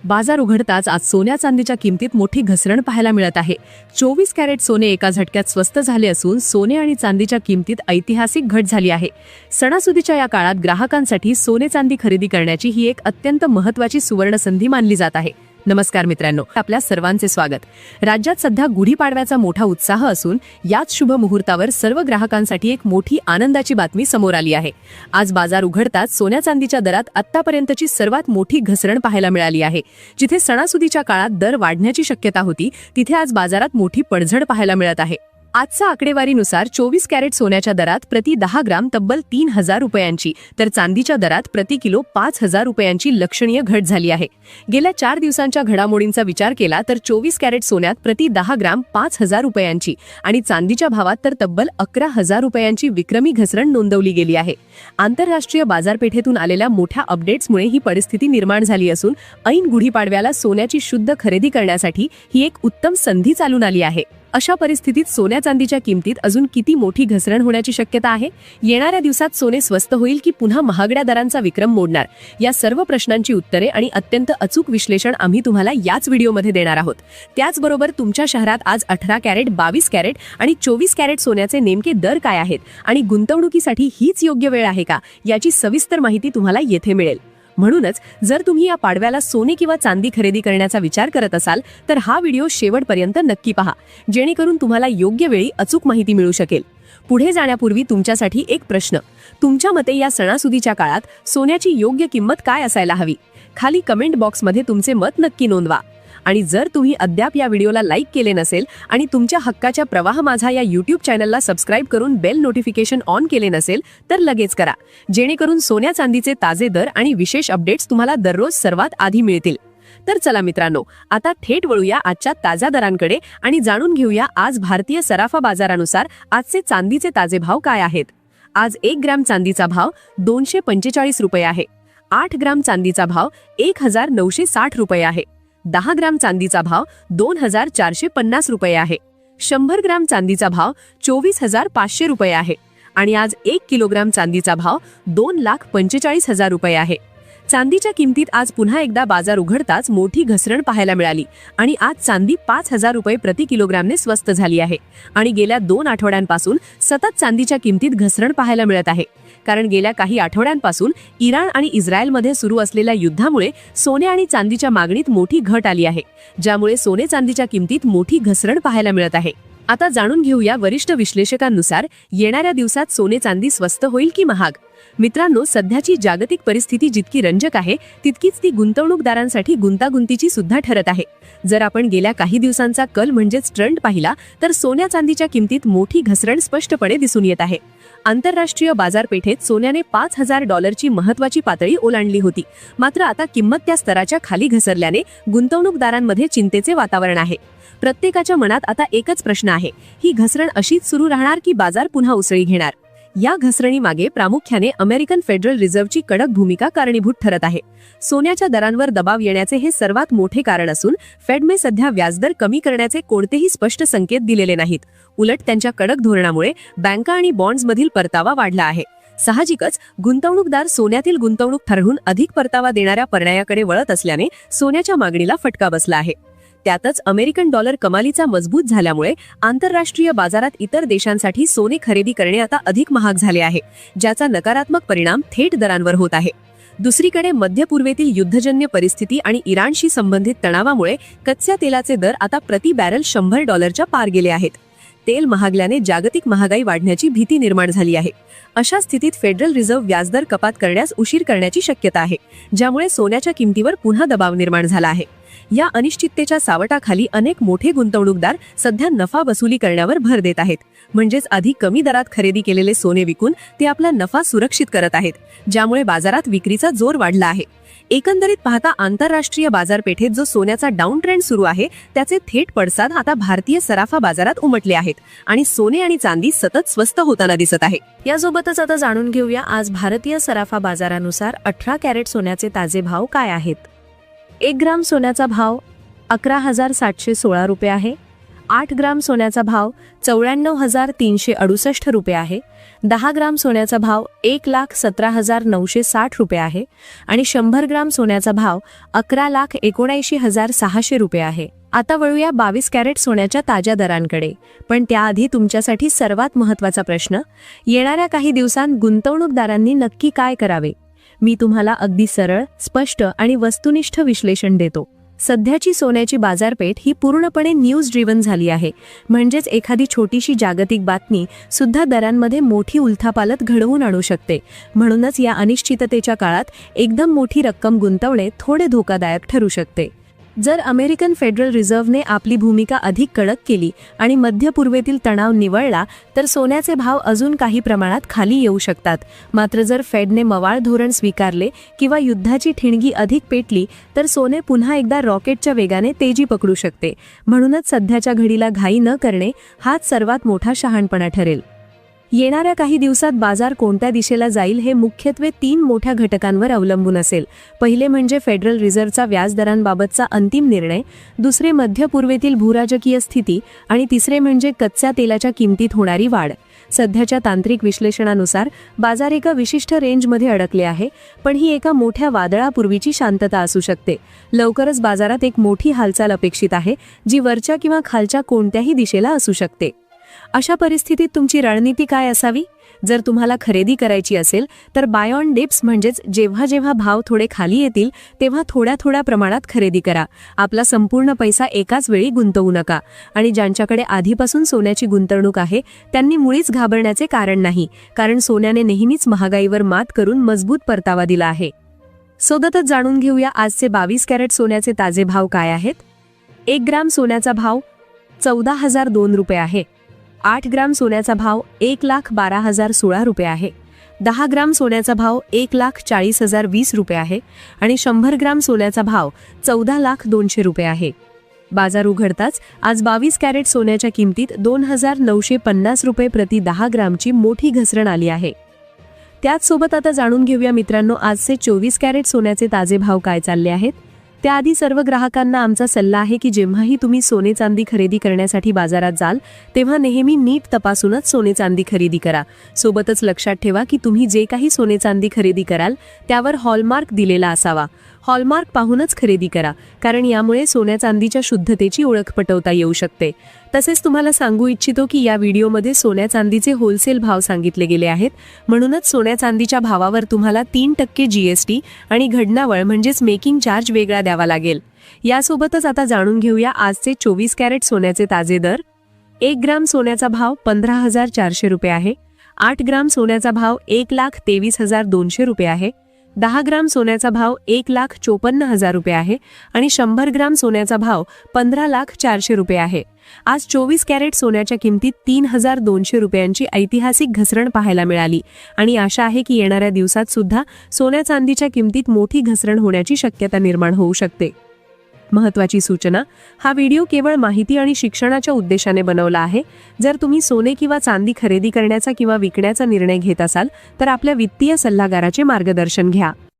बाजार उघडताच आज सोन्या चांदीच्या किमतीत मोठी घसरण पाहायला मिळत आहे। 24 कॅरेट सोने एका झटक्यात स्वस्त झाले असून सोने आणि चांदीच्या किमतीत ऐतिहासिक घट झाली आहे। सणासुदीच्या या काळात ग्राहकांसाठी सोने चांदी खरेदी करण्याची ही एक अत्यंत महत्त्वाची सुवर्ण संधी मानली जात आहे। नमस्कार मित्रांनो, आपल्या सर्वांचे स्वागत। राज्यात सध्या गुढीपाडव्याचा मोठा उत्साह असून याच शुभ मुहूर्तावर सर्व ग्राहकांसाठी एक मोठी आनंदाची बातमी समोर आली आहे। आज बाजार उघडताच सोन्या चांदीच्या दरात आत्तापर्यंतची सर्वात मोठी घसरण पाहायला मिळाली आहे। जिथे सणासुदीच्या काळात दर वाढण्याची शक्यता होती, तिथे आज बाजारात मोठी पडझड पाहायला मिळत आहे। आजच्या आकडेवारीनुसार 24 कॅरेट सोन्याच्या दरात प्रति 10 ग्राम तब्बल 3000 रुपयांची, तर चांदीच्या दरात प्रति किलो 5000 रुपयांची लक्षणीय घट झाली आहे। गेल्या 4 दिवसांच्या घडामोडींचा विचार केला तर 24 कॅरेट सोन्यात प्रति 10 ग्राम 5000 रुपयांची आणि चांदीच्या भावात तर तब्बल 11000 रुपयांची विक्रमी घसरण नोंदवली गेली आहे। आंतरराष्ट्रीय बाजारपेठेतून आलेल्या मोठ्या अपडेट्समुळे ही परिस्थिती निर्माण झाली असून ऐन गुढीपाडव्याला सोन्याची शुद्ध खरेदी करण्यासाठी ही एक उत्तम संधी चालून आली आहे। अशा परिस्थितीत सोन्या चांदीच्या किमतीत अजून किती मोठी घसरण होण्याची शक्यता आहे? येणाऱ्या दिवसात सोने स्वस्त होईल की पुन्हा महागड्या दरांचा विक्रम मोडणार? या सर्व प्रश्नांची उत्तरे आणि अत्यंत अचूक विश्लेषण आम्ही तुम्हाला याच व्हिडिओमध्ये देणार आहोत। त्याचबरोबर तुमच्या शहरात आज 18 कॅरेट, 22 कॅरेट आणि 24 कॅरेट सोन्याचे नेमके दर काय आहेत आणि गुंतवणुकीसाठी हीच योग्य वेळ आहे का, याची सविस्तर माहिती तुम्हाला येथे मिळेल। म्हणूनच जर तुम्ही या पाडव्याला सोने किंवा चांदी खरेदी करण्याचा विचार करत असाल तर हा व्हिडिओ शेवटपर्यंत नक्की पहा, जेणेकरून तुम्हाला योग्य वेळी अचूक माहिती मिळू शकेल। पुढे जाण्यापूर्वी तुमच्यासाठी एक प्रश्न, तुमच्या मते या सणासुदीच्या काळात सोन्याची योग्य किंमत काय असायला हवी? खाली कमेंट बॉक्समध्ये तुमचे मत नक्की नोंदवा। आणि जर तुम्ही अद्याप या व्हिडिओला लाईक केले नसेल आणि तुमच्या हक्काच्या प्रवाह माझा या YouTube चॅनलला सबस्क्राईब करून बेल नोटिफिकेशन ऑन केले नसेल तर लगेच करा, जेणेकरून सोन्या चांदीचे ताजे दर आणि विशेष अपडेट्स तुम्हाला दररोज सर्वात आधी मिळतील। तर चला मित्रांनो, आता थेट वळूया आजच्या ताज्या दरांकडे आणि जाणून घेऊया आज भारतीय सराफा बाजारानुसार आजचे चांदीचे ताजे भाव काय आहेत। आज 1 ग्रॅम चांदीचा भाव 245 रुपये आहे। 8 ग्रॅम चांदीचा भाव 1960 रुपये आहे। 10 ग्रॅम चांदीचा भाव 2450 रुपये आहे। 100 ग्रॅम चांदीचा भाव 24500 रुपये आहे आणि आज 1 किलोग्रॅम चांदीचा भाव 2,45,000 रुपये आहे। चांदीच्या किमतीत आज पुन्हा एकदा बाजार उघडताच मोठी घसरण पाहायला मिळाली आणि आज चांदी 5000 रुपये प्रति किलोग्रॅमने स्वस्त झाली आहे आणि गेल्या 2 आठवड्यांपासून सतत चांदीच्या किमतीत घसरण पाहायला मिळत आहे। कारण गेल्या काही आठवड्यांपासून इराण आणि इस्रायलमध्ये सुरू असलेल्या युद्धामुळे सोने आणि चांदीच्या मागणीत मोठी घट आली आहे, ज्यामुळे सोने चांदीच्या किमतीत मोठी घसरण पाहायला मिळत आहे। आता जाणून घेऊया वरिष्ठ विश्लेषकांनुसार येणाऱ्या दिवसात सोने चांदी स्वस्त होईल की महाग? मित्रांनो, सध्याची जागतिक परिस्थिती जितकी रंजक आहे तितकीच ती गुंतवणूकदारांसाठी गुंतागुंतीची सुद्धा ठरत आहे। जर आपण गेल्या काही दिवसांचा कल म्हणजेच ट्रेंड पाहिला तर सोन्या चांदीच्या किमतीत मोठी घसरण स्पष्टपणे दिसून येत आहे। आंतरराष्ट्रीय बाजारपेठेत सोन्याने $5000ची महत्त्वाची पातळी ओलांडली होती, मात्र आता किंमत त्या स्तराच्या खाली घसरल्याने गुंतवणूकदारांमध्ये चिंतेचे वातावरण आहे। प्रत्येकाच्या मनात आता एकच प्रश्न आहे, ही घसरण अशीच सुरू राहणार की बाजार पुन्हा उसळी घेणार? या घसरणीमागे प्रामुख्याने अमेरिकन फेडरल रिझर्व्हची कडक भूमिका कारणीभूत ठरत आहे। सोन्याच्या दरांवर दबाव येण्याचे हे सर्वात मोठे कारण असून फेडने सध्या व्याजदर कमी करण्याचे कोणतेही स्पष्ट संकेत दिलेले नाहीत। उलट त्यांच्या कडक धोरणामुळे बँका आणि बॉन्ड्समधील परतावा वाढला आहे। साहजिकच गुंतवणूकदार सोन्यातील गुंतवणूक ठरवून अधिक परतावा देणाऱ्या पर्यायाकडे वळत असल्याने सोन्याच्या मागणीला फटका बसला आहे। त्यातच अमेरिकन डॉलर कमालीचा मजबूत झाल्यामुळे आंतरराष्ट्रीय बाजारात इतर देशांसाठी सोने खरेदी करणे आता अधिक महाग झाले आहे, ज्याचा नकारात्मक परिणाम थेट दरांवर होत आहे। दुसरीकडे मध्य पूर्वेतील युद्धजन्य परिस्थिती आणि इराणशी संबंधित तणावामुळे कच्च्या तेलाचे दर आता प्रति बॅरल $100च्या पार गेले आहेत। तेल महागल्याने जागतिक महागाई वाढण्याची भीती निर्माण झाली आहे। अशा स्थितीत फेडरल रिझर्व्ह व्याजदर कपात करण्यास उशीर करण्याची शक्यता आहे, ज्यामुळे सोन्याच्या किमतीवर पुन्हा दबाव निर्माण झाला आहे। या अनिश्चिततेच्या सावटाखाली अनेक मोठे गुंतवणूकदार सध्या नफा वसुली करण्यावर भर देत आहेत, म्हणजेच आधी कमी दरात खरेदी केलेले सोने विकून ते आपला नफा सुरक्षित करत आहेत, ज्यामुळे बाजारात विक्रीचा जोर वाढला आहे। एकंदरीत पाहता आंतरराष्ट्रीय बाजारपेठेत जो सोन्याचा डाऊन ट्रेंड सुरू आहे त्याचे थेट पडसाद आता भारतीय सराफा बाजारात उमटले आहेत आणि सोने आणि चांदी सतत स्वस्त होताना दिसत आहे। यासोबतच आता जाणून घेऊया आज भारतीय सराफा बाजारानुसार 18 कॅरेट सोन्याचे ताजे भाव काय आहेत। 1 ग्राम सोन्याचा भाव 11,716 रुपये आहे। 8 ग्राम सोन्याचा भाव 94,368 रुपये आहे. 10 ग्राम सोन्याचा भाव 1,17,960 रुपये आहे आणि 100 ग्राम सोन्याचा भाव 11,79,600 रुपये आहे. आता वळूया 22 कॅरेट सोन्याच्या ताज्या दरांकडे. पण त्याआधी तुमच्यासाठी सर्वात महत्त्वाचा प्रश्न, येणाऱ्या काही दिवसांत गुंतवणूकदारांनी नक्की काय करावे? मी तुम्हाला अगदी सरळ, स्पष्ट आणि वस्तुनिष्ठ विश्लेषण देतो. सध्याची सोन्याची बाजारपेठ ही पूर्णपणे न्यूज ड्रिव्हन झाली आहे. म्हणजेच एखादी छोटीशी जागतिक बातमी सुद्धा दरांमध्ये मोठी उलथापालथ घडवून आणू शकते. म्हणूनच या अनिश्चिततेच्या काळात एकदम मोठी रक्कम गुंतवणे थोडे धोकादायक ठरू शकते. जर अमेरिकन फेडरल रिझर्व्हने आपली भूमिका अधिक कडक केली आणि मध्य पूर्वेतील तणाव निवळला तर सोन्याचे भाव अजून काही प्रमाणात खाली येऊ शकतात. मात्र जर फेडने मवाळ धोरण स्वीकारले किंवा युद्धाची ठिणगी अधिक पेटली तर सोने पुन्हा एकदा रॉकेटच्या वेगाने तेजी पकडू शकते. म्हणूनच सध्याच्या घडीला घाई न करणे हाच सर्वात मोठा शहाणपणा ठरेल. येणाऱ्या काही दिवसात बाजार कोणत्या दिशेला जाईल हे मुख्यत्वे 3 मोठ्या घटकांवर अवलंबून असेल. पहिले म्हणजे फेडरल रिझर्व्हचा व्याजदरांबाबतचा अंतिम निर्णय, दुसरे मध्य पूर्वेतील भूराजकीय स्थिती आणि तिसरे म्हणजे कच्च्या तेलाच्या किमतीत होणारी वाढ. सध्याच्या तांत्रिक विश्लेषणानुसार बाजार एका विशिष्ट रेंजमध्ये अडकले आहे, पण ही एका मोठ्या वादळापूर्वीची शांतता असू शकते. लवकरच बाजारात एक मोठी हालचाल अपेक्षित आहे, जी वरच्या किंवा खालच्या कोणत्याही दिशेला असू शकते. अशा परिस्थितीत तुमची रणनीती काय असावी? जर तुम्हाला खरेदी करायची असेल तर बाय ऑन डिप्स, म्हणजेच जेव्हा जेव्हा भाव थोडे खाली येतील तेव्हा थोड्या थोड्या प्रमाणात खरेदी करा. आपला संपूर्ण पैसा एकाच वेळी गुंतवू नका. आणि ज्यांच्याकडे आधीपासून सोन्याची गुंतवणूक आहे त्यांनी मुळीच घाबरण्याचे कारण नाही, कारण सोन्याने नेहमीच महागाईवर मात करून मजबूत परतावा दिला आहे. सोबतच जाणून घेऊया आजचे 22 कॅरेट सोन्याचे ताजे भाव काय आहेत. 1 ग्राम सोन्याचा भाव 14,002 रुपये आहे. 8 ग्राम सोन्याचा भाव 1,12,016 रुपये आहे. 10 ग्राम सोन्याचा भाव 1,40,020 रुपये आहे आणि 100 ग्राम सोन्याचा भाव 14,02,000 रुपये आहे. बाजार उघडताच आज 22 कॅरेट सोन्याच्या किमतीत 2,950 रुपये प्रति 10 ग्रामची मोठी घसरण आली आहे. त्याचसोबत आता जाणून घेऊया मित्रांनो आजचे 24 कॅरेट सोन्याचे ताजे भाव काय चालले आहेत. त्याआधी सर्व ग्राहकांना आमचा सल्ला आहे की जेव्हाही तुम्ही सोने चांदी खरेदी करण्यासाठी बाजारात जाल तेव्हा नेहमी नीट तपासूनच सोने चांदी खरेदी करा. सोबतच लक्षात ठेवा की तुम्ही जे काही सोने चांदी खरेदी कराल त्यावर हॉलमार्क दिलेला असावा. हॉलमार्क पाहूनच खरेदी करा, कारण यामुळे सोन्या चांदीच्या शुद्धतेची ओळख पटवता येऊ शकते. तसेच तुम्हाला सांगू इच्छितो की या व्हिडिओमध्ये सोन्या चांदीचे होलसेल भाव सांगितले गेले आहेत. म्हणूनच सोन्या चांदीच्या भावावर तुम्हाला 3% GST आणि घडणावळ म्हणजेच मेकिंग चार्ज वेगळा द्यावा लागेल. यासोबतच आता जाणून घेऊया आजचे 24 कॅरेट सोन्याचे ताजे दर. 1 ग्राम सोन्याचा भाव 15,400 रुपये आहे. 8 ग्राम सोन्याचा भाव 1,23,200 रुपये आहे. 10 ग्राम सोन्याचा भाव 1,54,000 रुपये आहे आणि 100 ग्राम सोन्याचा भाव 15,04,000 रुपये आहे. आज 24 कॅरेट सोन्याच्या किमतीत 3,200 रुपयांची ऐतिहासिक घसरण पाहायला मिळाली आणि आशा आहे की येणाऱ्या दिवसात सुद्धा सोन्या चांदीच्या किमतीत मोठी घसरण होण्याची शक्यता निर्माण होऊ शकते. महत्त्वाची सूचना, हा व्हिडिओ केवळ माहिती आणि शिक्षणाच्या उद्देशाने बनवला आहे. जर तुम्ही सोने किंवा चांदी खरेदी करण्याचा किंवा विकण्याचा निर्णय घेत असाल तर आपल्या वित्तीय सल्लागाराचे मार्गदर्शन घ्या.